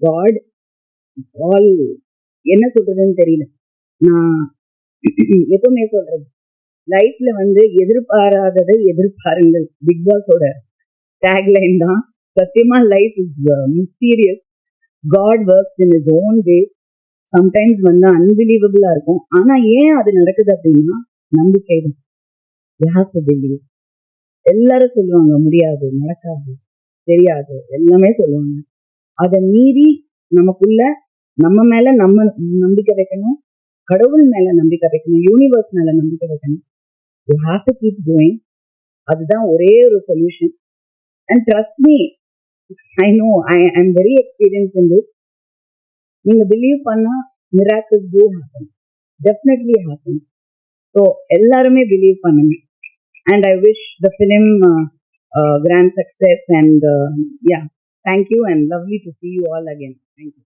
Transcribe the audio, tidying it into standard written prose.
God all என்ன சொல்றதுன்னு தெரியல. நான் எப்பவுமே சொல்றது, லைஃப்ல வந்து எதிர்பாராததை எதிர்பாருங்கள். பிக் பாஸோட டேக்லைன் தான். சத்தியமா life is mysterious. God works in is own way. Sometimes வந்து அன்பிலீவபிளா இருக்கும். ஆனா ஏன் அது நடக்குது அப்படின்னா நம்பிக்கை தான். You have to believe. எல்லாரும் சொல்லுவாங்க முடியாது, நடக்காது, தெரியாது, எல்லாமே சொல்லுவாங்க. அதை மீறி நமக்குள்ள நம்ம மேல நம்ம நம்பிக்கை வைக்கணும், கடவுள் மேல நம்பிக்கை வைக்கணும், யூனிவர்ஸ் மேல நம்பிக்கை வைக்கணும். You have to keep going. அதுதான் ஒரே ஒரு solution. And trust me, I know, I am very experience in this. நீங்க பிலீவ் பண்ணா miracles do happen, definitely happen. So எல்லாருமே பிலீவ் பண்ணுங்க. And I wish the film grand success. And yeah, thank you and lovely to see you all again. Thank you.